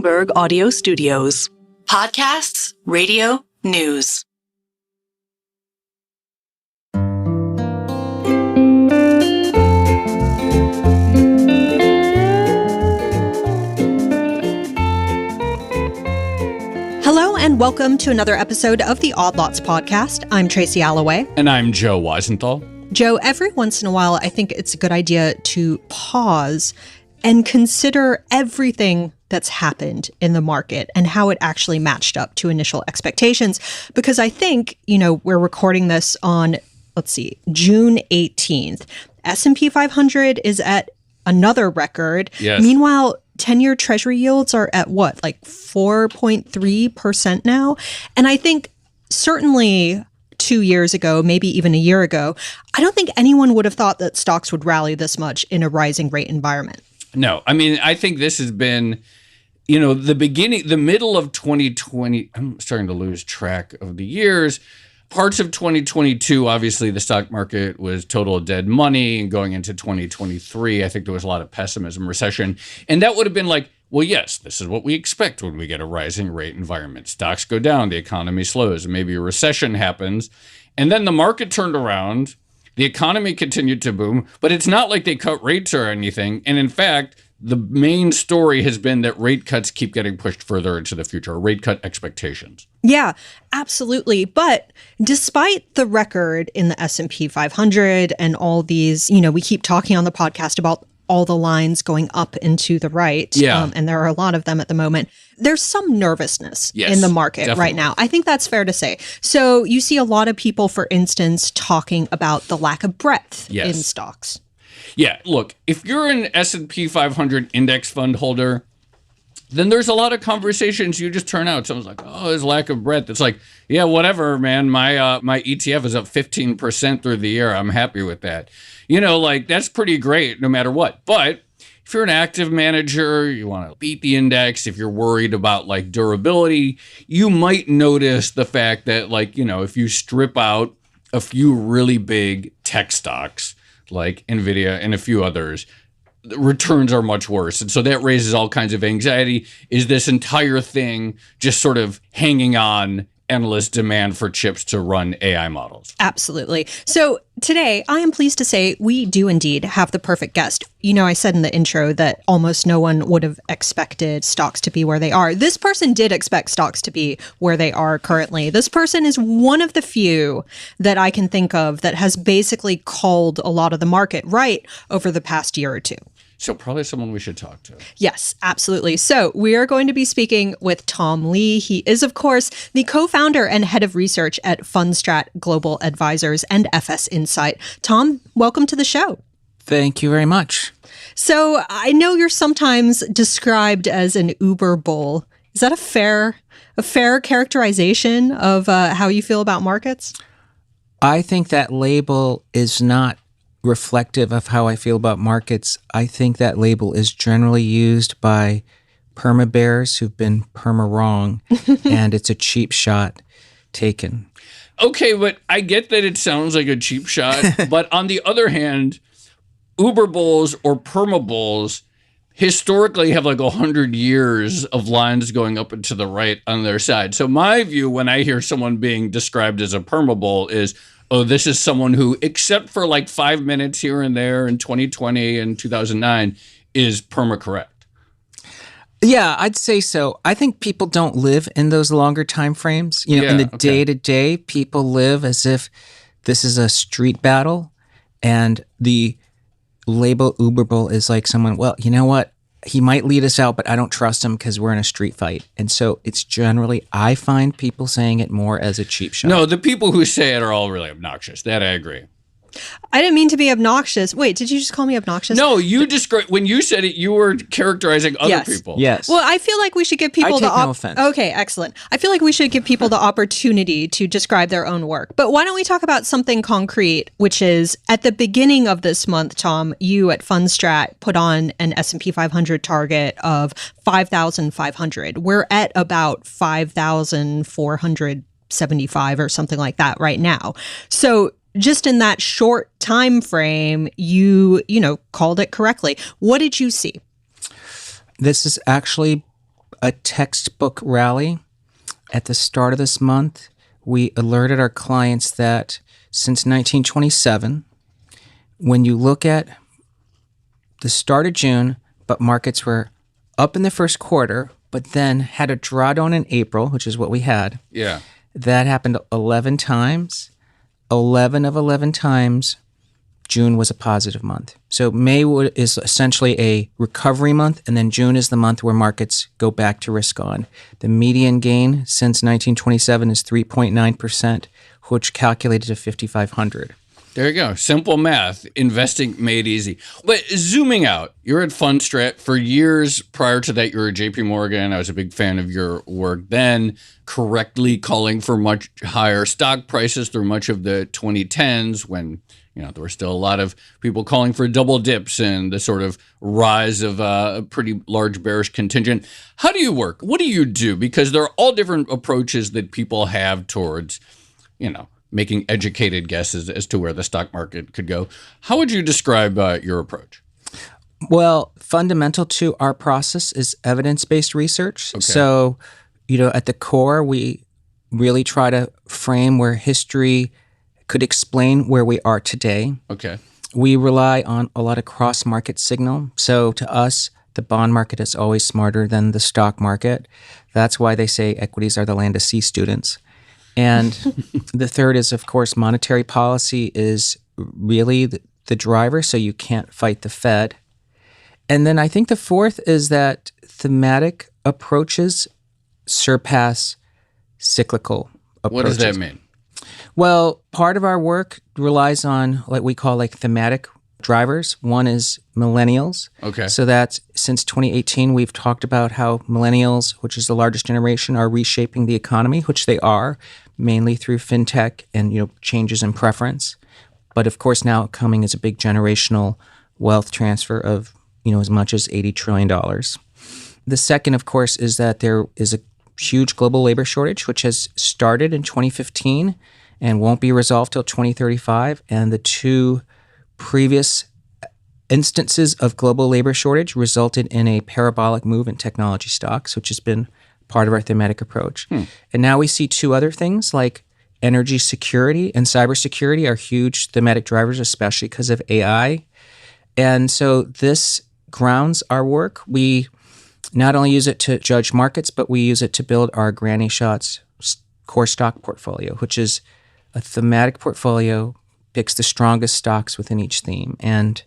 Bloomberg Audio Studios. Podcasts, radio, news. Hello and welcome to another episode of the Odd Lots podcast. I'm Tracy Alloway. And I'm Joe Weisenthal. Joe, every once in a while, I think it's a good idea to pause and consider everything that's happened in the market and how it actually matched up to initial expectations. Because I think, we're recording this on, June 18th. S&P 500 is at another record. Yes. Meanwhile, 10-year treasury yields are at 4.3% now? And I think certainly 2 years ago, maybe even a year ago, I don't think anyone would have thought that stocks would rally this much in a rising rate environment. No, I think this has been, the middle of 2020. I'm starting to lose track of the years. Parts of 2022, obviously, the stock market was total dead money. And going into 2023, I think there was a lot of pessimism, recession. And that would have been like, well, yes, this is what we expect when we get a rising rate environment. Stocks go down, the economy slows, and maybe a recession happens. And then the market turned around. The economy continued to boom, but it's not like they cut rates or anything. And in fact, the main story has been that rate cuts keep getting pushed further into the future, rate cut expectations. Yeah, absolutely. But despite the record in the S&P 500 and all these, we keep talking on the podcast about all the lines going up and the right. Yeah. And there are a lot of them at the moment. There's some nervousness in the market definitely. right now. I think that's fair to say. So you see a lot of people, for instance, talking about the lack of breadth in stocks. Yeah, look, if you're an S&P 500 index fund holder, then there's a lot of conversations you just turn out. Someone's like, oh, there's lack of breadth. It's like, yeah, whatever, man. My ETF is up 15% through the year. I'm happy with that. That's pretty great no matter what. But if you're an active manager, you want to beat the index, if you're worried about durability, you might notice the fact that if you strip out a few really big tech stocks like NVIDIA and a few others, the returns are much worse. And so that raises all kinds of anxiety. Is this entire thing just sort of hanging on endless demand for chips to run AI models? Absolutely. So today, I am pleased to say we do indeed have the perfect guest. I said in the intro that almost no one would have expected stocks to be where they are. This person did expect stocks to be where they are currently. This person is one of the few that I can think of that has basically called a lot of the market right over the past year or two. So probably someone we should talk to. Yes, absolutely. So we are going to be speaking with Tom Lee. He is, of course, the co-founder and head of research at Fundstrat Global Advisors and FS Insight. Tom, welcome to the show. Thank you very much. So I know you're sometimes described as an Uber bull. Is that a fair characterization of how you feel about markets? I think that label is not reflective of how I feel about markets. I think that label is generally used by perma bears who've been perma wrong, and it's a cheap shot taken. Okay, but I get that it sounds like a cheap shot, but on the other hand, Uber bulls or perma bulls historically have 100 years of lines going up and to the right on their side. So my view when I hear someone being described as a perma bull is, oh, this is someone who, except for 5 minutes here and there in 2020 and 2009, is perma-correct. Yeah, I'd say so. I think people don't live in those longer time frames. In the day-to-day, people live as if this is a street battle, and the label Uber bull is like someone, well, you know what? He might lead us out, but I don't trust him because we're in a street fight. And so it's generally, I find people saying it more as a cheap shot. No, the people who say it are all really obnoxious. That I agree. I didn't mean to be obnoxious. Wait, did you just call me obnoxious? No, you described when you said it, you were characterizing other people. Yes. Well, I feel like we should give people no offense. Okay, excellent. I feel like we should give people the opportunity to describe their own work. But why don't we talk about something concrete, which is at the beginning of this month, Tom, you at Fundstrat put on an S&P 500 target of 5,500. We're at about 5,475 or something like that right now. So just in that short time frame, you called it correctly. What did you see? This is actually a textbook rally. At the start of this month, we alerted our clients that since 1927, when you look at the start of June, but markets were up in the first quarter, but then had a drawdown in April, which is what we had. Yeah. That happened 11 times. 11 of 11 times, June was a positive month. So May is essentially a recovery month, and then June is the month where markets go back to risk on. The median gain since 1927 is 3.9%, which calculated to 5,500. There you go. Simple math. Investing made easy. But zooming out, you're at Fundstrat. For years prior to that, you were at JPMorgan. I was a big fan of your work then, correctly calling for much higher stock prices through much of the 2010s when there were still a lot of people calling for double dips and the sort of rise of a pretty large bearish contingent. How do you work? What do you do? Because there are all different approaches that people have towards, making educated guesses as to where the stock market could go. How would you describe your approach? Well, fundamental to our process is evidence-based research. Okay. So, at the core, we really try to frame where history could explain where we are today. Okay. We rely on a lot of cross-market signal. So to us, the bond market is always smarter than the stock market. That's why they say equities are the land of C students. And the third is, of course, monetary policy is really the driver, so you can't fight the Fed. And then I think the fourth is that thematic approaches surpass cyclical approaches. What does that mean? Well, part of our work relies on what we call thematic drivers. One is millennials. Okay. So that's since 2018, we've talked about how millennials, which is the largest generation, are reshaping the economy, which they are, mainly through fintech and changes in preference. But of course, now coming is a big generational wealth transfer of as much as $80 trillion. The second, of course, is that there is a huge global labor shortage, which has started in 2015 and won't be resolved till 2035. And the two previous instances of global labor shortage resulted in a parabolic move in technology stocks, which has been part of our thematic approach. And now we see two other things like energy security and cybersecurity are huge thematic drivers, especially because of AI. And so this grounds our work. We not only use it to judge markets, but we use it to build our Granny Shots core stock portfolio, which is a thematic portfolio, picks the strongest stocks within each theme. And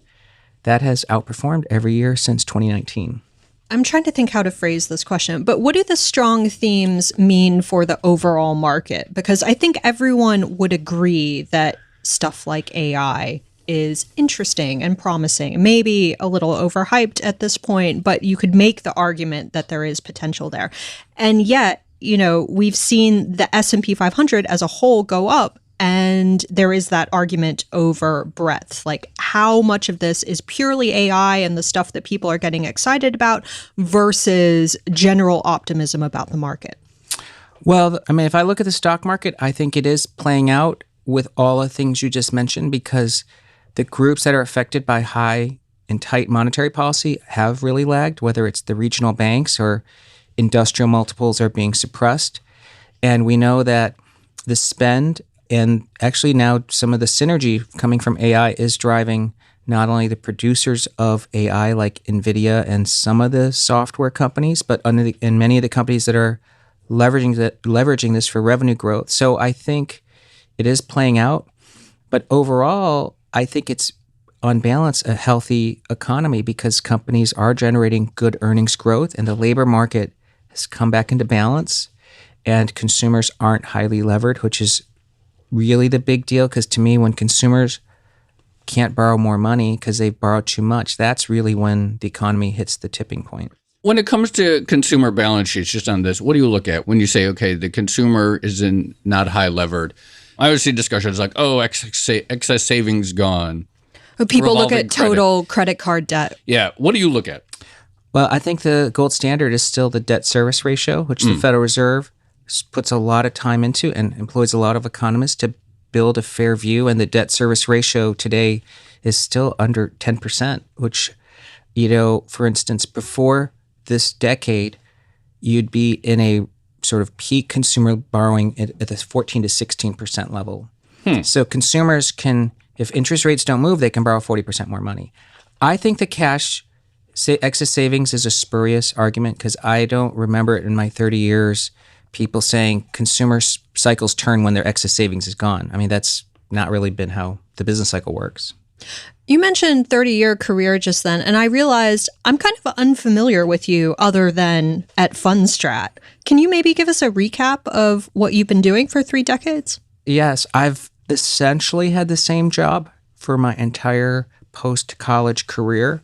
that has outperformed every year since 2019. I'm trying to think how to phrase this question, but what do the strong themes mean for the overall market? Because I think everyone would agree that stuff like AI is interesting and promising, maybe a little overhyped at this point, but you could make the argument that there is potential there. And yet, we've seen the S&P 500 as a whole go up, and there is that argument over breadth. Like, how much of this is purely AI and the stuff that people are getting excited about versus general optimism about the market? Well, if I look at the stock market, I think it is playing out with all the things you just mentioned, because the groups that are affected by high and tight monetary policy have really lagged, whether it's the regional banks or industrial multiples are being suppressed. And we know that the spend and actually now some of the synergy coming from AI is driving not only the producers of AI like NVIDIA and some of the software companies, but and many of the companies that are leveraging this for revenue growth. So I think it is playing out. But overall, I think it's on balance a healthy economy because companies are generating good earnings growth and the labor market has come back into balance and consumers aren't highly levered, which is really the big deal. Because to me, when consumers can't borrow more money because they've borrowed too much, that's really when the economy hits the tipping point. When it comes to consumer balance sheets, just on this, what do you look at when you say, okay, the consumer is not high levered? I always see discussions like, oh, excess savings gone. People look at total credit card debt. Yeah. What do you look at? Well, I think the gold standard is still the debt service ratio, which the Federal Reserve puts a lot of time into and employs a lot of economists to build a fair view. And the debt service ratio today is still under 10%, which, for instance, before this decade, you'd be in a sort of peak consumer borrowing at the 14 to 16% level. So consumers can, if interest rates don't move, they can borrow 40% more money. I think the cash excess savings is a spurious argument because I don't remember it in my 30 years people saying consumer cycles turn when their excess savings is gone. I mean, that's not really been how the business cycle works. You mentioned 30-year career just then, and I realized I'm kind of unfamiliar with you other than at Fundstrat. Can you maybe give us a recap of what you've been doing for 3 decades? Yes, I've essentially had the same job for my entire post-college career.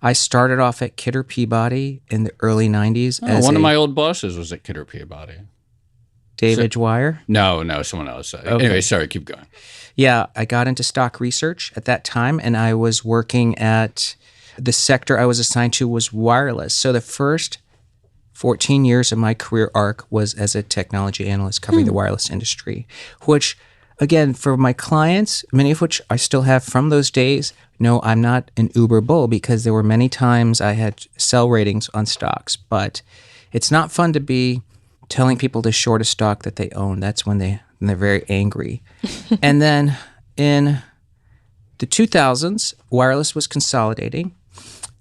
I started off at Kidder Peabody in the early 90s. One of my old bosses was at Kidder Peabody. David Dwyer? No, someone else. Okay. Anyway, sorry, keep going. Yeah, I got into stock research at that time, and I was working at the sector I was assigned to was wireless. So the first 14 years of my career arc was as a technology analyst covering the wireless industry, which, again, for my clients, many of which I still have from those days, no, I'm not an uber bull because there were many times I had sell ratings on stocks, but it's not fun to be telling people to short a stock that they own. That's when they're very angry. And then in the 2000s, wireless was consolidating,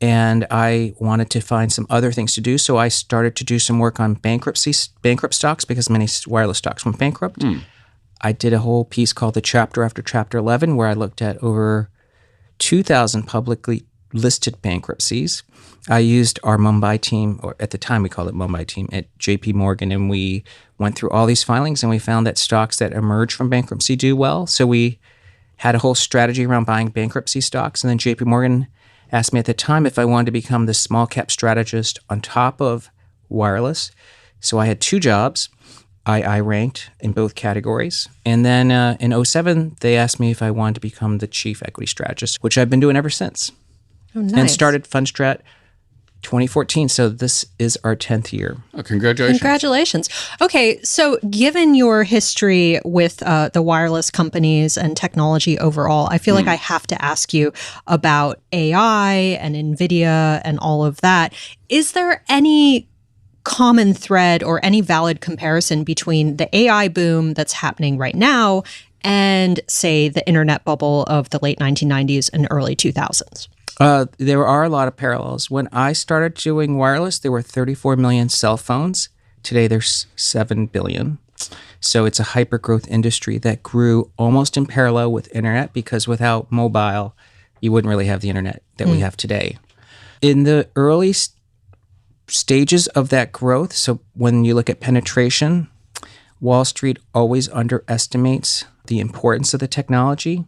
and I wanted to find some other things to do. So I started to do some work on bankrupt stocks because many wireless stocks went bankrupt. I did a whole piece called The Chapter After Chapter 11, where I looked at over 2,000 publicly listed bankruptcies. I used our Mumbai team, or at the time we called it Mumbai team, at JPMorgan, and we went through all these filings and we found that stocks that emerge from bankruptcy do well. So we had a whole strategy around buying bankruptcy stocks. And then JPMorgan asked me at the time if I wanted to become the small cap strategist on top of wireless. So I had 2 jobs. I ranked in both categories. And then in 2007, they asked me if I wanted to become the chief equity strategist, which I've been doing ever since. Oh, nice. And started Fundstrat 2014. So this is our 10th year. Oh, congratulations. Congratulations. Okay, so given your history with the wireless companies and technology overall, I feel like I have to ask you about AI and NVIDIA and all of that. Is there any common thread or any valid comparison between the AI boom that's happening right now and, say, the internet bubble of the late 1990s and early 2000s? There are a lot of parallels. When I started doing wireless, there were 34 million cell phones. Today, there's 7 billion. So it's a hyper-growth industry that grew almost in parallel with internet because without mobile, you wouldn't really have the internet that we have today. In the early stages of that growth, so when you look at penetration, Wall Street always underestimates the importance of the technology.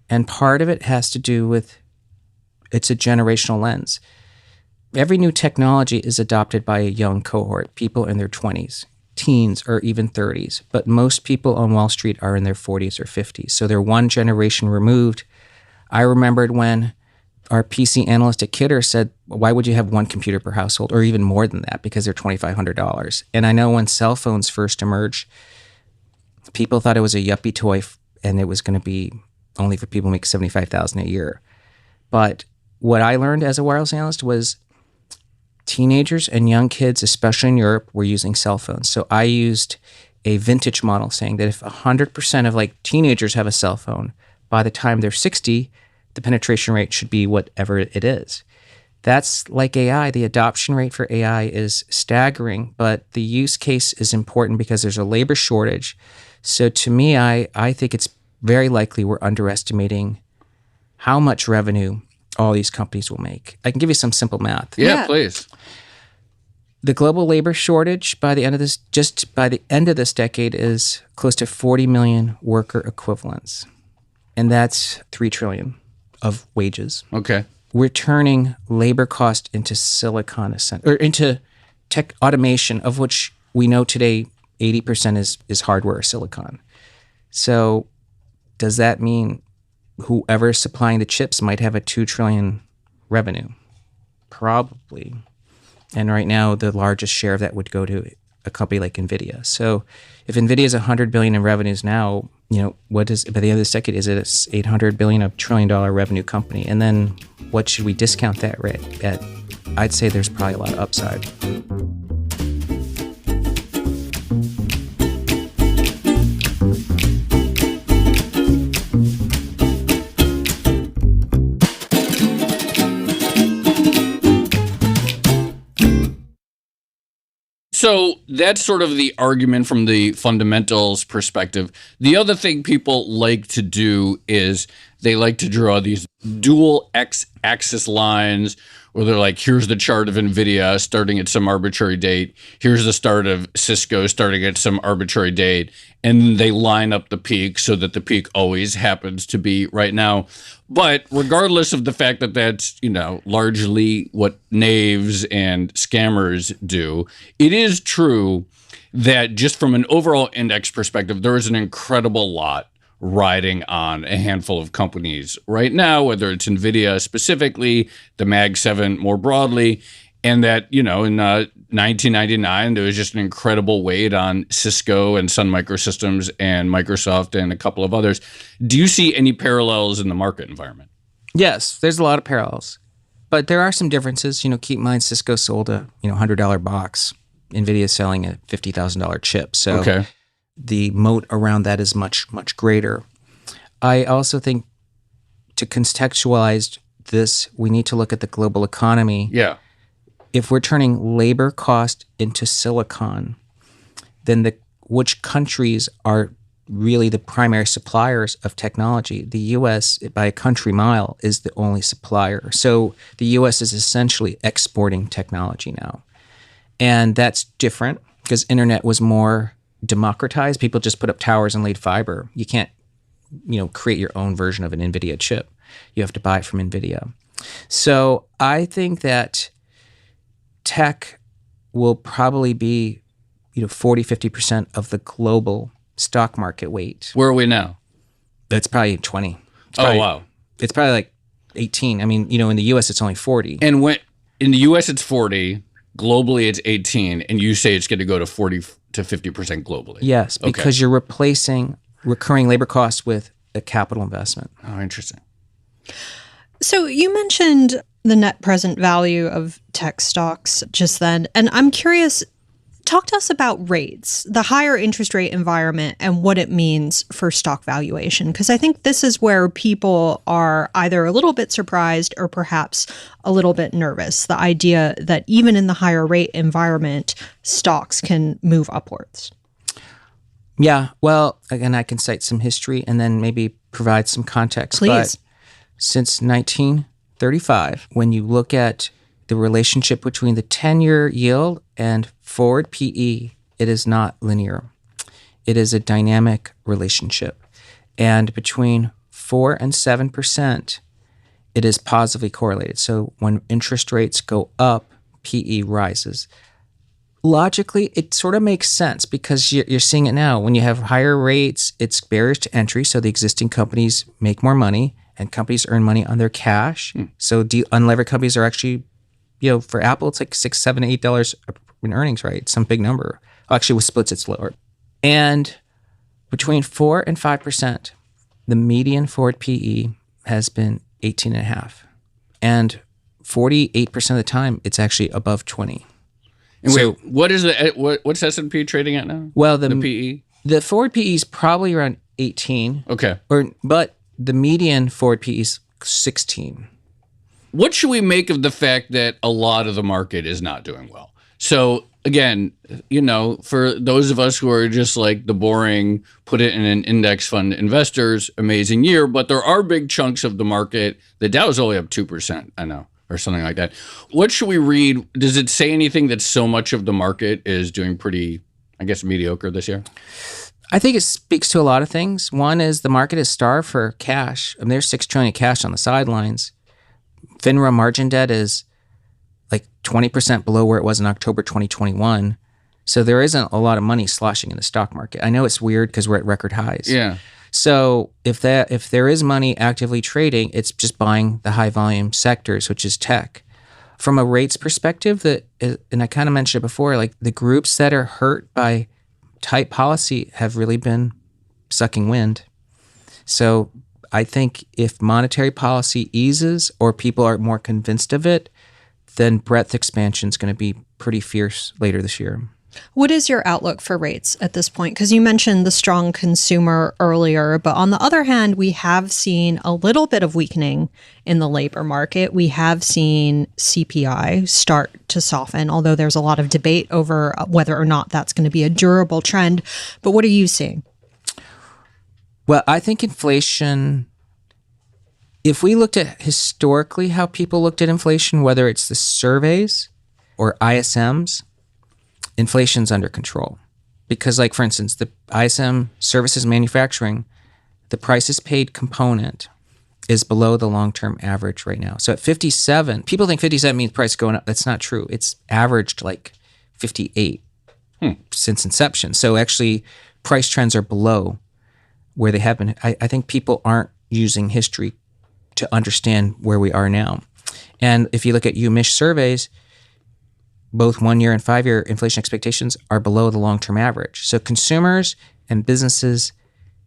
And part of it has to do with it's a generational lens. Every new technology is adopted by a young cohort, people in their 20s, teens, or even 30s. But most people on Wall Street are in their 40s or 50s. So they're one generation removed. I remembered when our PC analyst at Kidder said, why would you have one computer per household, or even more than that, because they're $2,500. And I know when cell phones first emerged, people thought it was a yuppie toy and it was going to be only for people who make $75,000 a year. But what I learned as a wireless analyst was teenagers and young kids, especially in Europe, were using cell phones. So I used a vintage model saying that if 100% of teenagers have a cell phone, by the time they're 60, the penetration rate should be whatever it is. That's like AI. The adoption rate for AI is staggering, but the use case is important because there's a labor shortage. So to me, I think it's very likely we're underestimating how much revenue all these companies will make. I can give you some simple math. Yeah, please. The global labor shortage by the end of this decade is close to 40 million worker equivalents. And that's $3 trillion of wages. Okay. We're turning labor cost into into tech automation, of which we know today 80% is hardware or silicon. So does that mean whoever's supplying the chips might have a $2 trillion revenue? Probably. And right now, the largest share of that would go to a company like NVIDIA. So if NVIDIA is $100 billion in revenues now, what is, by the end of this decade, is it $800 billion, $1 trillion revenue company? And then what should we discount that rate at? I'd say there's probably a lot of upside. So that's sort of the argument from the fundamentals perspective. The other thing people like to do is they like to draw these dual x-axis lines where they're like, here's the chart of NVIDIA starting at some arbitrary date. Here's the start of Cisco starting at some arbitrary date. And they line up the peak so that the peak always happens to be right now. But regardless of the fact that that's, largely what knaves and scammers do, it is true that just from an overall index perspective, there is an incredible lot riding on a handful of companies right now, whether it's NVIDIA specifically, the Mag 7 more broadly, and that, in 1999, there was just an incredible weight on Cisco and Sun Microsystems and Microsoft and a couple of others. Do you see any parallels in the market environment? Yes, there's a lot of parallels, but there are some differences. Keep in mind Cisco sold a $100 box. NVIDIA is selling a $50,000 chip. So the moat around that is much, much greater. I also think to contextualize this, we need to look at the global economy. Yeah. If we're turning labor cost into silicon, then which countries are really the primary suppliers of technology? The U.S., by a country mile, is the only supplier. So the U.S. is essentially exporting technology now. And that's different because internet was more democratized. People just put up towers and laid fiber. You can't, create your own version of an NVIDIA chip. You have to buy it from NVIDIA. So I think that tech will probably be, 40, 50% of the global stock market weight. Where are we now? That's probably 20. Wow. It's probably like 18. I mean, in the U.S. it's only 40. And when in the U.S. it's 40, globally it's 18, and you say it's going to go to 40 to 50% globally. Yes, because you're replacing recurring labor costs with a capital investment. Oh, interesting. So you mentioned the net present value of tech stocks just then, and I'm curious, talk to us about rates, the higher interest rate environment and what it means for stock valuation, because I think this is where people are either a little bit surprised or perhaps a little bit nervous, the idea that even in the higher rate environment, stocks can move upwards. Yeah, well, again, I can cite some history and then maybe provide some context. Please. But since 1935, when you look at the relationship between the 10-year yield and forward PE, it is not linear. It is a dynamic relationship. And between 4 and 7%, it is positively correlated. So when interest rates go up, PE rises. Logically, it sort of makes sense because you're seeing it now. When you have higher rates, it's barriers to entry. So the existing companies make more money and companies earn money on their cash. So unlevered companies are actually, for Apple, it's like $6, $7, $8 in earnings, right? Some big number. Actually, with splits, it's lower. And between 4 and 5%, the median forward PE has been 18.5. And 48% of the time, it's actually above 20. And so, wait, what's S&P trading at now? Well, the PE? The forward PE is probably around 18. Okay. But the median forward PE is 16. What should we make of the fact that a lot of the market is not doing well? So again, for those of us who are just like the boring, put it in an index fund investors, amazing year, but there are big chunks of the market. The Dow is only up 2%, I know, or something like that. What should we read? Does it say anything that so much of the market is doing pretty, I guess, mediocre this year? I think it speaks to a lot of things. One is the market is starved for cash. I mean, there's $6 trillion cash on the sidelines. FINRA margin debt is like 20% below where it was in October 2021. So there isn't a lot of money sloshing in the stock market. I know it's weird because we're at record highs. Yeah. So if there is money actively trading, it's just buying the high volume sectors, which is tech. From a rates perspective, and I kind of mentioned it before, like the groups that are hurt by tight policy have really been sucking wind. So I think if monetary policy eases or people are more convinced of it, then breadth expansion is going to be pretty fierce later this year. What is your outlook for rates at this point? Because you mentioned the strong consumer earlier, but on the other hand, we have seen a little bit of weakening in the labor market. We have seen CPI start to soften, although there's a lot of debate over whether or not that's going to be a durable trend. But what are you seeing? Well, I think inflation, if we looked at historically how people looked at inflation, whether it's the surveys or ISMs, inflation's under control. Because, like, for instance, the ISM services manufacturing, the prices paid component is below the long-term average right now. So at 57, people think 57 means price going up. That's not true. It's averaged like 58 since inception. So actually, price trends are below where they have been. I think people aren't using history to understand where we are now. And if you look at UMich surveys, both 1 year and 5 year inflation expectations are below the long-term average. So consumers and businesses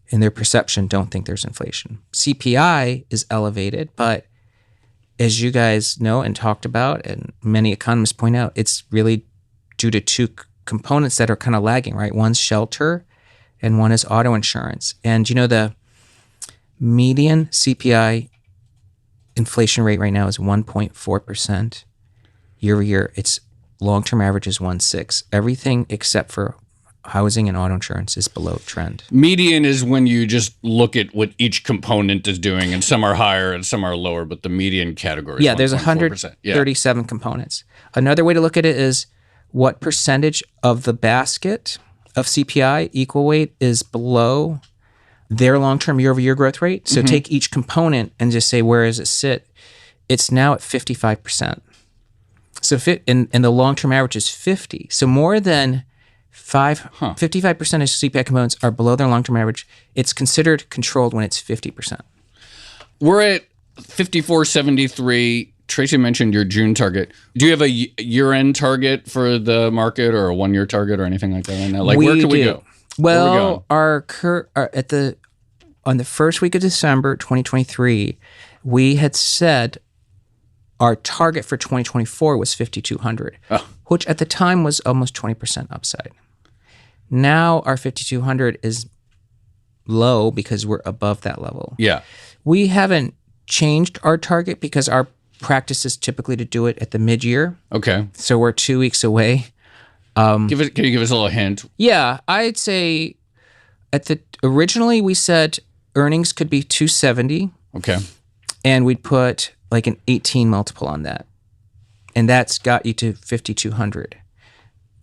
in their perception don't think there's inflation. CPI is elevated, but as you guys know and talked about, and many economists point out, it's really due to two components that are kind of lagging, right? One's shelter and one is auto insurance. And you know, the median CPI inflation rate right now is 1.4% year over year. Its long-term average is 1.6. Everything except for housing and auto insurance is below trend. Median is when you just look at what each component is doing, and some are higher and some are lower, but the median category is there's 137 components. Another way to look at it is what percentage of the basket of CPI equal weight is below their long-term year-over-year growth rate. So take each component and just say, where does it sit? It's now at 55%. So and the long-term average is 50. So more than 55% of CPI components are below their long-term average. It's considered controlled when it's 50%. We're at 54.73. Tracy mentioned your June target. Do you have a year-end target for the market, or a one-year target, or anything like that right now? Like, where can we go? Well, on the first week of December 2023, we had said our target for 2024 was 5,200, which at the time was almost 20% upside. Now our 5,200 is low because we're above that level. Yeah. We haven't changed our target because our practice is typically to do it at the mid-year. Okay. So we're 2 weeks away. Can you give us a little hint? Yeah, I'd say originally we said earnings could be 270. Okay. And we'd put like an 18 multiple on that. And that's got you to 5,200.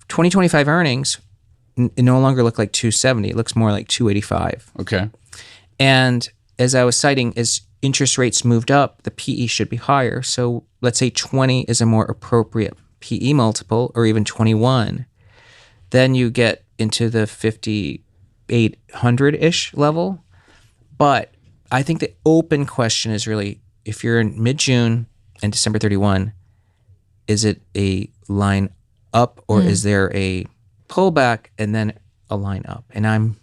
2025 earnings no longer look like 270. It looks more like 285. Okay. And as I was citing, as interest rates moved up, the PE should be higher. So let's say 20 is a more appropriate PE multiple, or even 21. Then you get into the 5,800-ish level. But I think the open question is really, if you're in mid-June and December 31, is it a line up, or is there a pullback and then a line up? And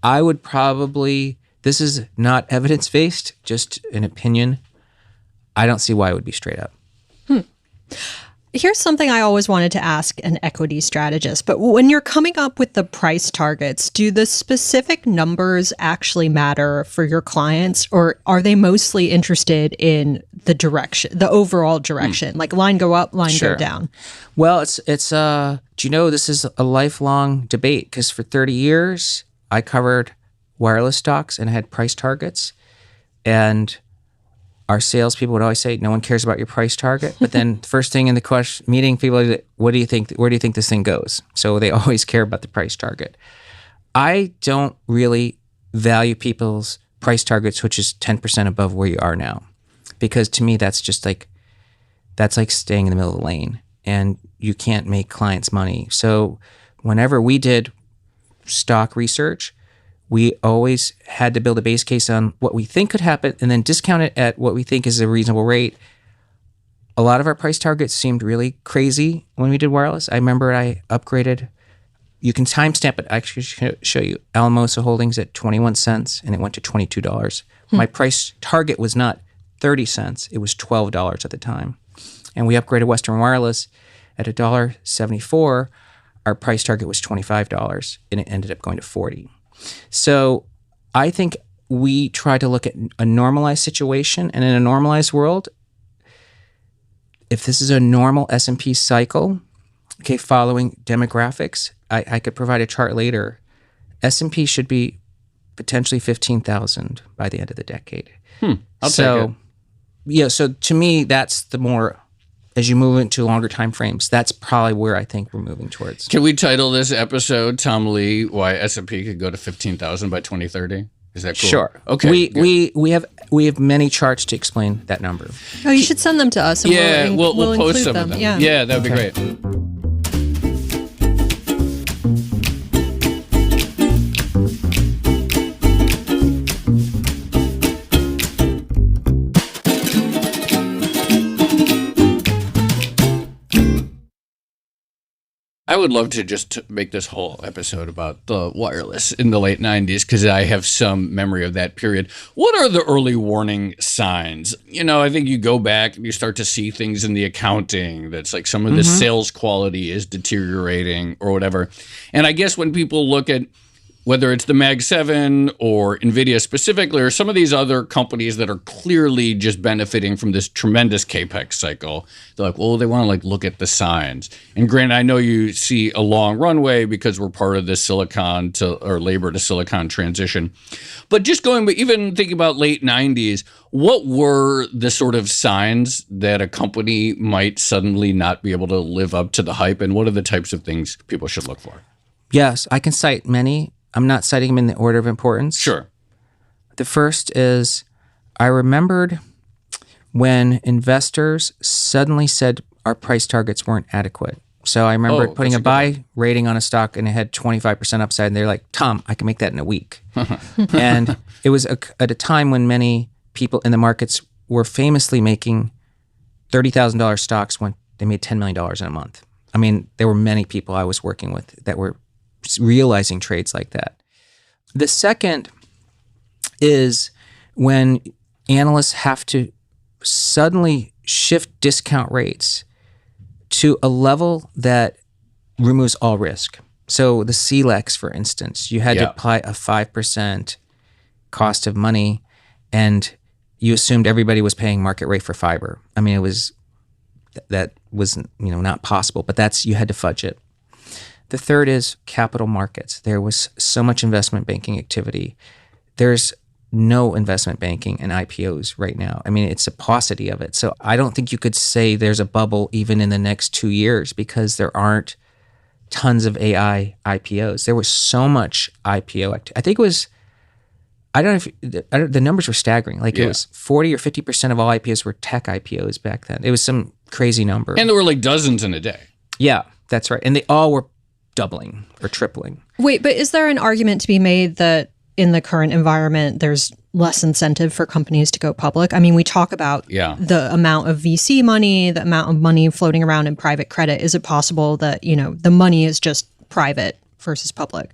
I would probably, this is not evidence-based, just an opinion. I don't see why it would be straight up. Here's something I always wanted to ask an equity strategist, but when you're coming up with the price targets, do the specific numbers actually matter for your clients, or are they mostly interested in the direction, the overall direction, like line go up, line go down? Well, it's do you know, this is a lifelong debate, because for 30 years I covered wireless stocks and I had price targets, and our salespeople would always say, no one cares about your price target. But then the first thing in the meeting, people are like, what do you think? Where do you think this thing goes? So they always care about the price target. I don't really value people's price targets, which is 10% above where you are now. Because to me, that's like staying in the middle of the lane, and you can't make clients money. So whenever we did stock research, we always had to build a base case on what we think could happen and then discount it at what we think is a reasonable rate. A lot of our price targets seemed really crazy when we did wireless. I remember I upgraded, you can timestamp it, I actually show you, Alamosa Holdings at 21 cents and it went to $22. My price target was not 30 cents, it was $12 at the time. And we upgraded Western Wireless at $1.74. our price target was $25 and it ended up going to 40. So I think we try to look at a normalized situation, and in a normalized world, if this is a normal S&P cycle, okay, following demographics, I could provide a chart later. S&P should be potentially 15,000 by the end of the decade. I'll take it. Yeah, so to me, that's the more, as you move into longer time frames, that's probably where I think we're moving towards. Can we title this episode, Tom Lee, why S&P could go to 15,000 by 2030? Is that cool? Sure. Okay. We have many charts to explain that number. Oh, you should send them to us. And we'll post include some them. of them. Yeah, that would be great. I would love to just make this whole episode about the wireless in the late 90s because I have some memory of that period. What are the early warning signs? I think you go back and you start to see things in the accounting that's like some of the sales quality is deteriorating or whatever. And I guess when people look at whether it's the Mag 7 or NVIDIA specifically, or some of these other companies that are clearly just benefiting from this tremendous CapEx cycle, they're like, well, they want to look at the signs. And granted, I know you see a long runway because we're part of this labor to silicon transition. But just even thinking about late 90s, what were the sort of signs that a company might suddenly not be able to live up to the hype? And what are the types of things people should look for? Yes, I can cite many. I'm not citing them in the order of importance. Sure. The first is I remembered when investors suddenly said our price targets weren't adequate. So I remember putting a buy rating on a stock and it had 25% upside. And they're like, Tom, I can make that in a week. And it was at a time when many people in the markets were famously making $30,000 stocks when they made $10 million in a month. I mean, there were many people I was working with that were realizing trades like that. The second is when analysts have to suddenly shift discount rates to a level that removes all risk. So the CLEX, for instance, you had to apply a 5% cost of money, and you assumed everybody was paying market rate for fiber. I mean, that was not possible, but you had to fudge it. The third is capital markets. There was so much investment banking activity. There's no investment banking and IPOs right now. I mean, it's a paucity of it. So I don't think you could say there's a bubble even in the next 2 years because there aren't tons of AI IPOs. There was so much IPO activity. I think it was, the numbers were staggering. It was 40 or 50% of all IPOs were tech IPOs back then. It was some crazy number. And there were dozens in a day. Yeah, that's right. And they all were doubling or tripling. Wait, but is there an argument to be made that in the current environment, there's less incentive for companies to go public? I mean, we talk about the amount of VC money, the amount of money floating around in private credit. Is it possible that, the money is just private versus public?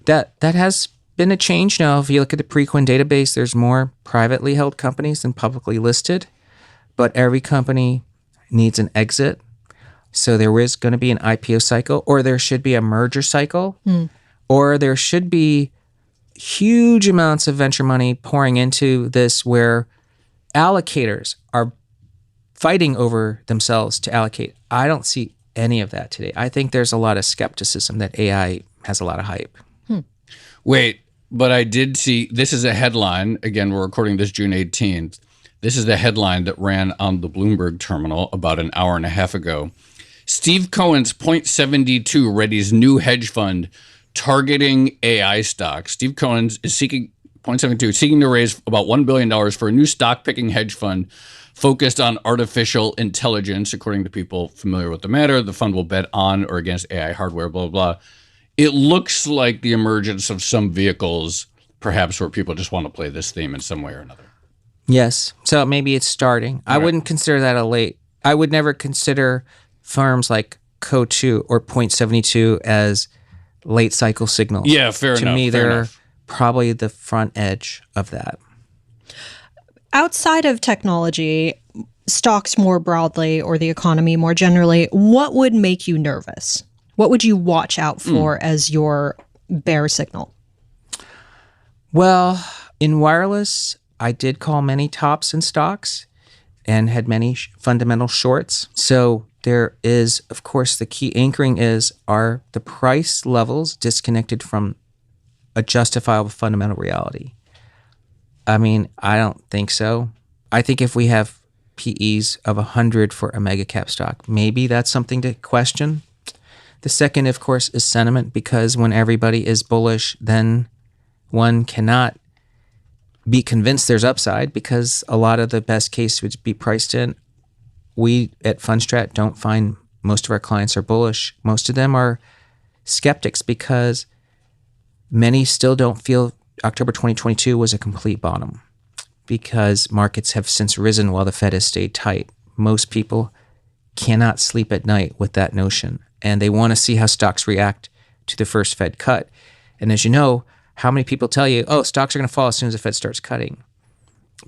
That has been a change now. If you look at the Preqin database, there's more privately held companies than publicly listed, but every company needs an exit. So there is going to be an IPO cycle, or there should be a merger cycle, or there should be huge amounts of venture money pouring into this where allocators are fighting over themselves to allocate. I don't see any of that today. I think there's a lot of skepticism that AI has a lot of hype. Wait, but I did see, this is a headline. Again, we're recording this June 18th. This is the headline that ran on the Bloomberg terminal about an hour and a half ago. Steve Cohen's .72 readies new hedge fund targeting AI stocks. Steve Cohen is seeking to raise about $1 billion for a new stock-picking hedge fund focused on artificial intelligence. According to people familiar with the matter, the fund will bet on or against AI hardware, blah, blah, blah. It looks like the emergence of some vehicles, perhaps where people just want to play this theme in some way or another. Yes. So maybe it's starting. I wouldn't consider that a late. I would never consider firms like Co2 or .72 as late cycle signals. Yeah, fair enough. To me, they're probably the front edge of that. Outside of technology, stocks more broadly or the economy more generally, what would make you nervous? What would you watch out for as your bear signal? Well, in wireless, I did call many tops in stocks and had many fundamental shorts. So there is, of course, the key anchoring are the price levels disconnected from a justifiable fundamental reality? I mean, I don't think so. I think if we have PEs of 100 for a mega cap stock, maybe that's something to question. The second, of course, is sentiment, because when everybody is bullish, then one cannot be convinced there's upside, because a lot of the best case would be priced in. We at Fundstrat don't find most of our clients are bullish. Most of them are skeptics, because many still don't feel October 2022 was a complete bottom, because markets have since risen while the Fed has stayed tight. Most people cannot sleep at night with that notion, and they want to see how stocks react to the first Fed cut. And as you know, how many people tell you, oh, stocks are going to fall as soon as the Fed starts cutting?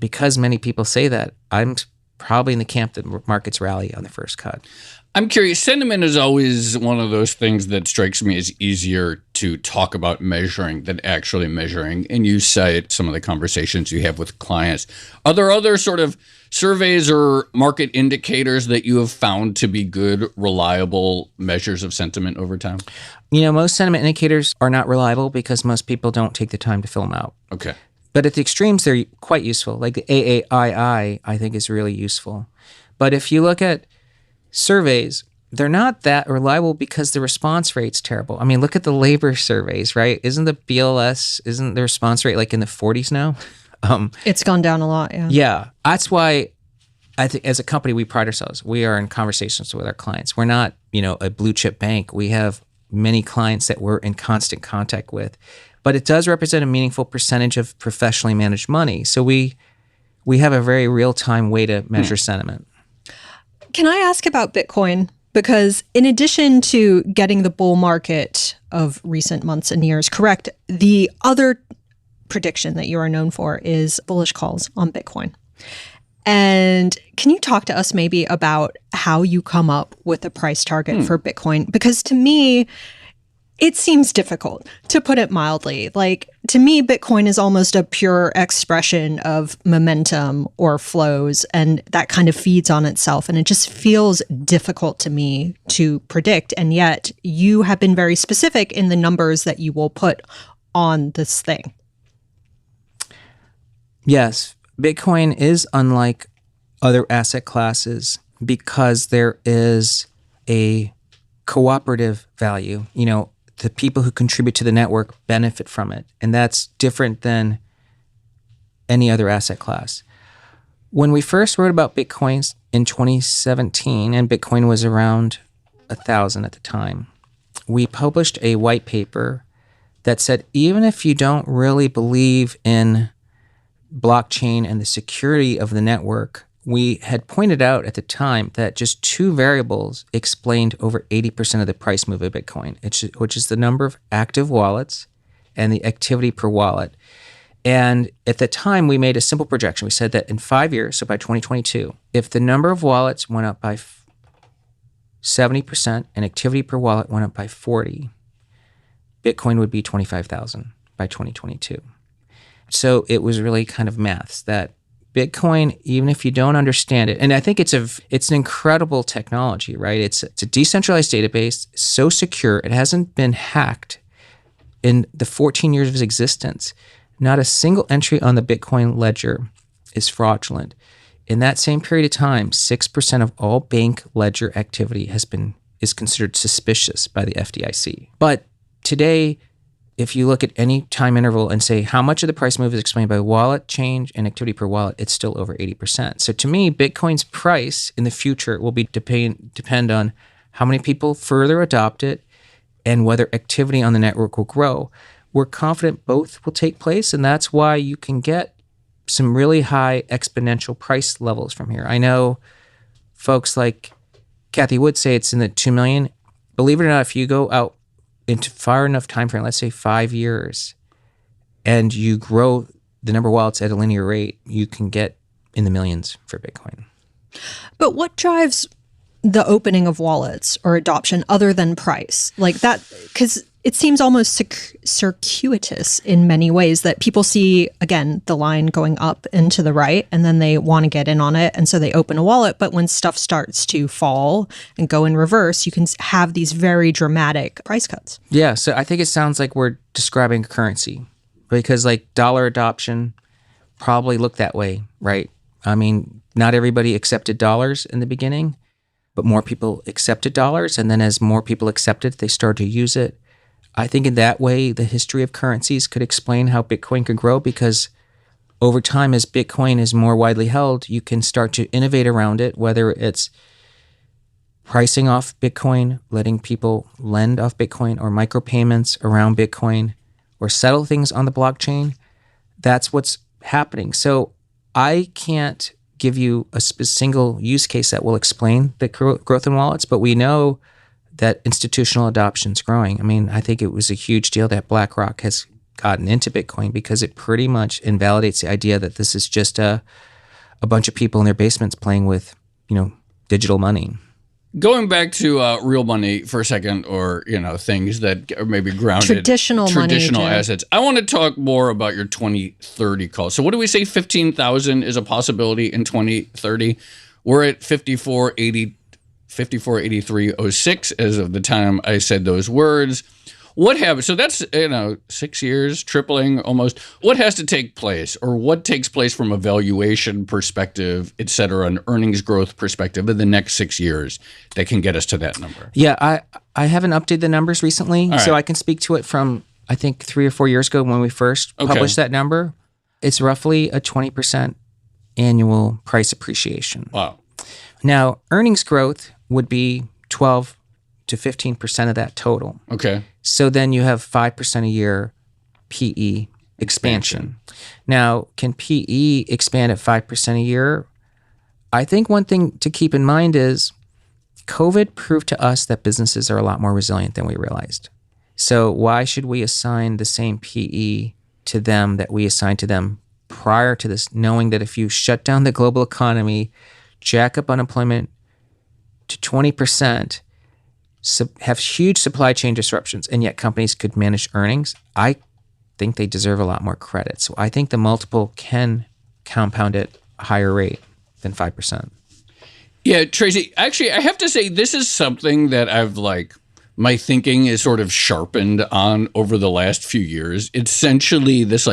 Because many people say that, I'm probably in the camp that markets rally on the first cut. I'm curious. Sentiment is always one of those things that strikes me as easier to talk about measuring than actually measuring. And you cite some of the conversations you have with clients. Are there other sort of surveys or market indicators that you have found to be good, reliable measures of sentiment over time? You know, most sentiment indicators are not reliable because most people don't take the time to fill them out. Okay. But at the extremes, they're quite useful. Like the AAII, I think, is really useful. But if you look at surveys, they're not that reliable because the response rate's terrible. I mean, look at the labor surveys, right? Isn't the BLS, isn't the response rate like in the 40s now? It's gone down a lot, yeah. Yeah. That's why I think as a company, we pride ourselves. We are in conversations with our clients. We're not, a blue chip bank. We have many clients that we're in constant contact with. But it does represent a meaningful percentage of professionally managed money. So we have a very real-time way to measure sentiment. Can I ask about Bitcoin? Because in addition to getting the bull market of recent months and years correct, the other prediction that you are known for is bullish calls on Bitcoin. And can you talk to us maybe about how you come up with a price target for Bitcoin? Because to me, it seems difficult, to put it mildly. Like, to me, Bitcoin is almost a pure expression of momentum or flows, and that kind of feeds on itself. And it just feels difficult to me to predict. And yet you have been very specific in the numbers that you will put on this thing. Yes, Bitcoin is unlike other asset classes because there is a cooperative value. The people who contribute to the network benefit from it. And that's different than any other asset class. When we first wrote about Bitcoins in 2017, and Bitcoin was around 1,000 at the time, we published a white paper that said, even if you don't really believe in blockchain and the security of the network, we had pointed out at the time that just two variables explained over 80% of the price move of Bitcoin, which is the number of active wallets and the activity per wallet. And at the time, we made a simple projection. We said that in 5 years, so by 2022, if the number of wallets went up by 70% and activity per wallet went up by 40%, Bitcoin would be 25,000 by 2022. So it was really kind of maths that Bitcoin, even if you don't understand it, and I think it's an incredible technology, right? It's a decentralized database, so secure, it hasn't been hacked in the 14 years of its existence. Not a single entry on the Bitcoin ledger is fraudulent. In that same period of time, 6% of all bank ledger activity is considered suspicious by the FDIC. But today, if you look at any time interval and say how much of the price move is explained by wallet change and activity per wallet, it's still over 80%. So to me, Bitcoin's price in the future will be depend on how many people further adopt it and whether activity on the network will grow. We're confident both will take place, and that's why you can get some really high exponential price levels from here. I know folks like Kathy Wood say it's in the 2 million. Believe it or not, if you go out into far enough time frame, let's say 5 years, and you grow the number of wallets at a linear rate, you can get in the millions for Bitcoin. But what drives the opening of wallets or adoption other than price? Like that, because it seems almost circuitous in many ways that people see, again, the line going up and to the right, and then they want to get in on it. And so they open a wallet. But when stuff starts to fall and go in reverse, you can have these very dramatic price cuts. Yeah. So I think it sounds like we're describing a currency, because like dollar adoption probably looked that way, right? I mean, not everybody accepted dollars in the beginning, but more people accepted dollars. And then as more people accepted, they started to use it. I think in that way, the history of currencies could explain how Bitcoin could grow, because over time, as Bitcoin is more widely held, you can start to innovate around it, whether it's pricing off Bitcoin, letting people lend off Bitcoin, or micropayments around Bitcoin, or settle things on the blockchain. That's what's happening. So I can't give you a single use case that will explain the growth in wallets, but we know that institutional adoption is growing. I mean, I think it was a huge deal that BlackRock has gotten into Bitcoin, because it pretty much invalidates the idea that this is just a bunch of people in their basements playing with, digital money. Going back to real money for a second, or things that are maybe grounded traditional assets. I want to talk more about your 2030 call. So what do we say? 15,000 is a possibility in 2030. We're at 5483.06 as of the time I said those words. What happens? So that's 6 years, tripling almost. What has to take place, or what takes place from a valuation perspective, et cetera, an earnings growth perspective in the next 6 years that can get us to that number? Yeah, I haven't updated the numbers recently, so I can speak to it from, I think, 3 or 4 years ago when we first published that number. It's roughly a 20% annual price appreciation. Wow. Now, earnings growth would be 12 to 15% of that total. Okay. So then you have 5% a year PE expansion. Now, can PE expand at 5% a year? I think one thing to keep in mind is COVID proved to us that businesses are a lot more resilient than we realized. So why should we assign the same PE to them that we assigned to them prior to this, knowing that if you shut down the global economy, jack up unemployment to 20%, have huge supply chain disruptions, and yet companies could manage earnings? I think they deserve a lot more credit. So I think the multiple can compound at a higher rate than 5%. Yeah, Tracy, actually, I have to say this is something that I've my thinking is sort of sharpened on over the last few years. Essentially, this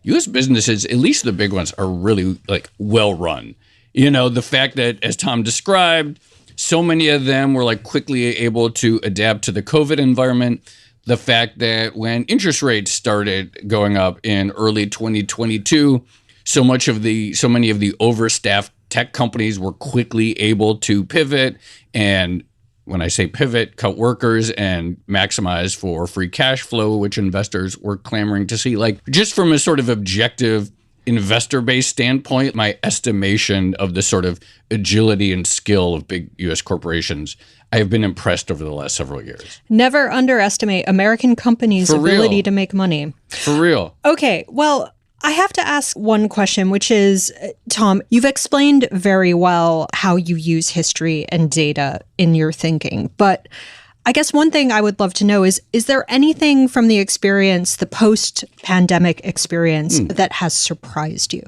U.S. businesses, at least the big ones, are really well run. The fact that, as Tom described, so many of them were quickly able to adapt to the COVID environment. The fact that when interest rates started going up in early 2022, so many of the overstaffed tech companies were quickly able to pivot, and when I say pivot, cut workers and maximize for free cash flow, which investors were clamoring to see. Just from a sort of objective investor-based standpoint, my estimation of the sort of agility and skill of big U.S. corporations, I have been impressed over the last several years. Never underestimate American companies' ability to make money. For real. Okay, well, I have to ask one question, which is, Tom, you've explained very well how you use history and data in your thinking, but I guess one thing I would love to know is there anything from the experience, the post-pandemic experience, that has surprised you?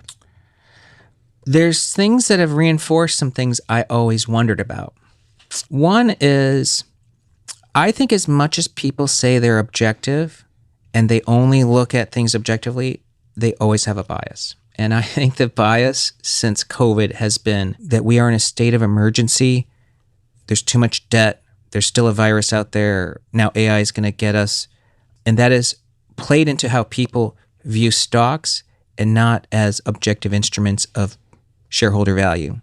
There's things that have reinforced some things I always wondered about. One is, I think as much as people say they're objective and they only look at things objectively, they always have a bias. And I think the bias since COVID has been that we are in a state of emergency. There's too much debt. There's still a virus out there. Now AI is going to get us. And that is played into how people view stocks and not as objective instruments of shareholder value.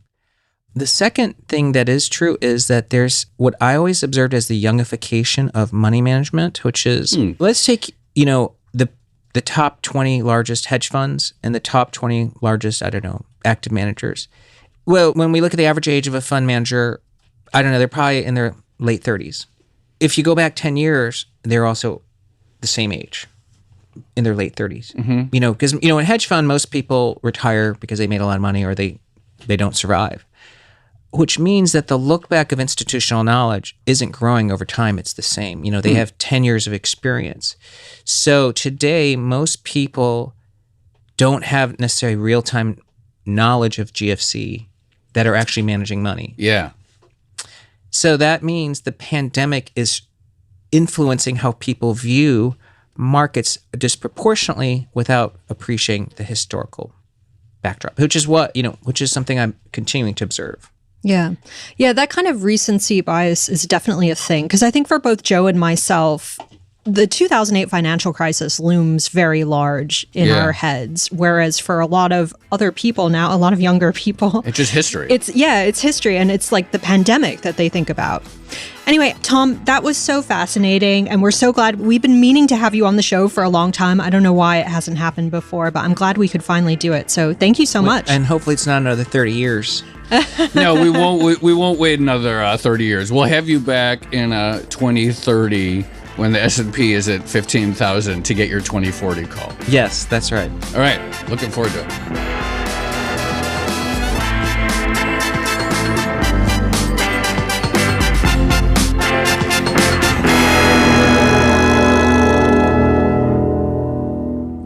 The second thing that is true is that there's what I always observed as the youngification of money management, which is, let's take, the top 20 largest hedge funds and the top 20 largest, active managers. Well, when we look at the average age of a fund manager, they're probably in their late 30s. If you go back 10 years, they're also the same age, in their late 30s. Because, in hedge fund, most people retire because they made a lot of money or they don't survive. which means that the look back of institutional knowledge isn't growing over time. It's the same. They have 10 years of experience. So today, most people don't have necessarily real-time knowledge of GFC that are actually managing money. Yeah. So that means the pandemic is influencing how people view markets disproportionately without appreciating the historical backdrop, which is something I'm continuing to observe. Yeah. Yeah, that kind of recency bias is definitely a thing. Because I think for both Joe and myself, the 2008 financial crisis looms very large in our heads, whereas for a lot of other people now, a lot of younger people, it's just history. It's history, and it's like the pandemic that they think about. Anyway, Tom, that was so fascinating, and we're so glad. We've been meaning to have you on the show for a long time. I don't know why it hasn't happened before, but I'm glad we could finally do it. So thank you so much. And hopefully it's not another 30 years. No, we won't. We won't wait another 30 years. We'll have you back in 2030 when the S&P is at 15,000 to get your 2040 call. Yes, that's right. All right, looking forward to it.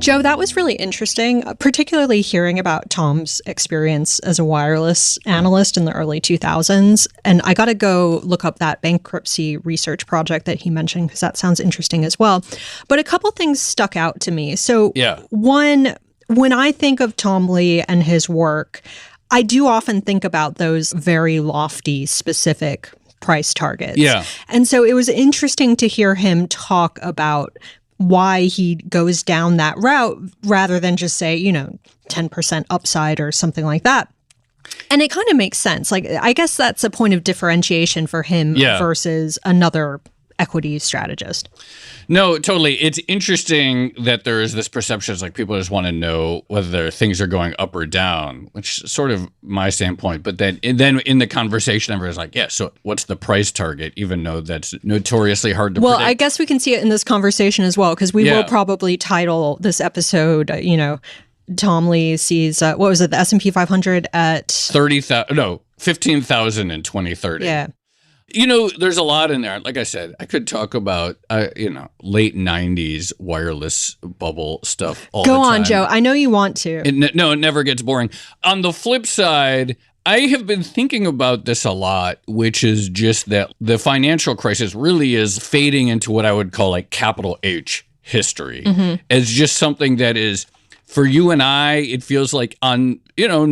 Joe, that was really interesting, particularly hearing about Tom's experience as a wireless analyst in the early 2000s. And I got to go look up that bankruptcy research project that he mentioned, because that sounds interesting as well. But a couple things stuck out to me. So one, when I think of Tom Lee and his work, I do often think about those very lofty, specific price targets. Yeah. And so it was interesting to hear him talk about why he goes down that route rather than just say, 10% upside or something like that. And it kind of makes sense. Like, I guess that's a point of differentiation for him versus another equity strategist. No, totally. It's interesting that there is this perception, it's like people just want to know whether things are going up or down, which is sort of my standpoint. But then in the conversation, everyone's like, yeah, so what's the price target, even though that's notoriously hard to predict? Well, I guess we can see it in this conversation as well, because we will probably title this episode, Tom Lee sees, what was it, the S&P 500 at 15,000 in 2030. Yeah. There's a lot in there. Like I said, I could talk about, late 90s wireless bubble stuff all the time. Go on, Joe. I know you want to. It never gets boring. On the flip side, I have been thinking about this a lot, which is just that the financial crisis really is fading into what I would call like capital H history as just something that is, for you and I, it feels like in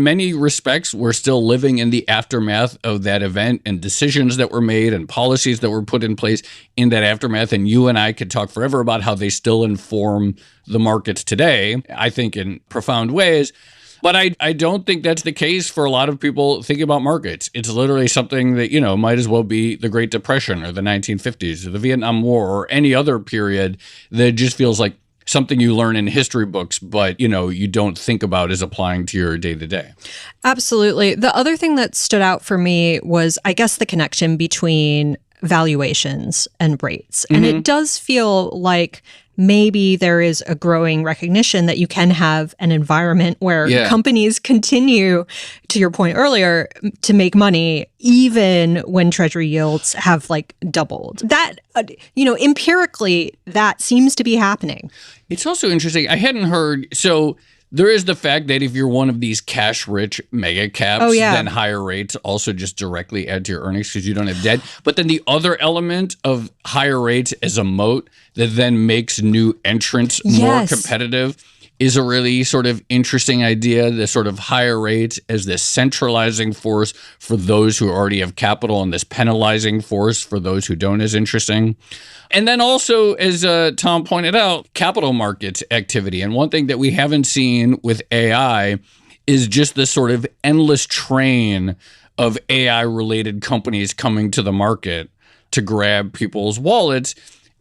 many respects, we're still living in the aftermath of that event and decisions that were made and policies that were put in place in that aftermath. And you and I could talk forever about how they still inform the markets today, I think in profound ways. But I don't think that's the case for a lot of people thinking about markets. It's literally something that, might as well be the Great Depression or the 1950s or the Vietnam War or any other period that just feels like something you learn in history books, but, you don't think about as applying to your day-to-day. Absolutely. The other thing that stood out for me was, I guess, the connection between valuations and rates. And it does feel like maybe there is a growing recognition that you can have an environment where companies continue, to your point earlier, to make money even when treasury yields have doubled. That, empirically, that seems to be happening. It's also interesting. I hadn't heard. So there is the fact that if you're one of these cash-rich mega caps, then higher rates also just directly add to your earnings because you don't have debt. But then the other element of higher rates as a moat that then makes new entrants more competitive is a really sort of interesting idea, the sort of higher rates as this centralizing force for those who already have capital and this penalizing force for those who don't, is interesting. And then also, as Tom pointed out, capital markets activity. And one thing that we haven't seen with AI is just this sort of endless train of AI-related companies coming to the market to grab people's wallets.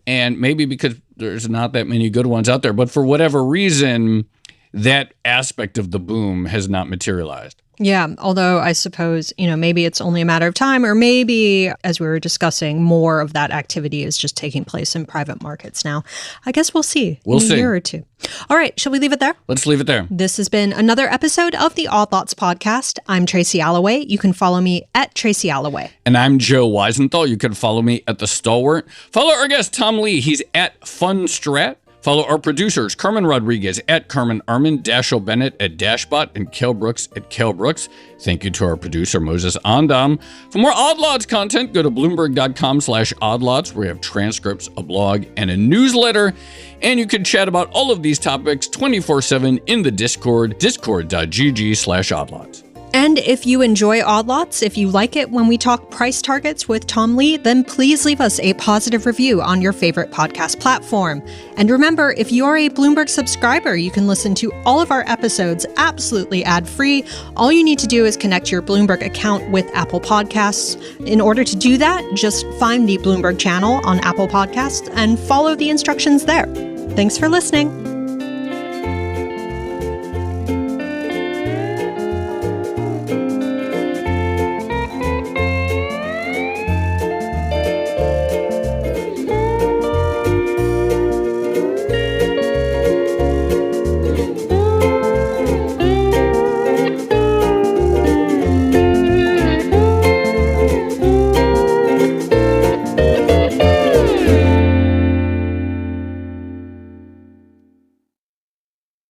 And maybe because there's not that many good ones out there, but for whatever reason, that aspect of the boom has not materialized. Yeah, although I suppose, maybe it's only a matter of time, or maybe, as we were discussing, more of that activity is just taking place in private markets now. I guess we'll see in a year or two. All right, shall we leave it there? Let's leave it there. This has been another episode of the Odd Lots podcast. I'm Tracy Alloway. You can follow me at Tracy Alloway. And I'm Joe Weisenthal. You can follow me at The Stalwart. Follow our guest, Tom Lee. He's at Fundstrat. Follow our producers, Carmen Rodriguez at Carmen Armin, Dashiell Bennett at Dashbot, and Kel Brooks at Kel Brooks. Thank you to our producer, Moses Andam. For more Odd Lots content, go to Bloomberg.com/oddlots, where we have transcripts, a blog, and a newsletter. And you can chat about all of these topics 24/7 in the Discord, discord.gg/oddlots. And if you enjoy Odd Lots, if you like it when we talk price targets with Tom Lee, then please leave us a positive review on your favorite podcast platform. And remember, if you are a Bloomberg subscriber, you can listen to all of our episodes absolutely ad-free. All you need to do is connect your Bloomberg account with Apple Podcasts. In order to do that, just find the Bloomberg channel on Apple Podcasts and follow the instructions there. Thanks for listening.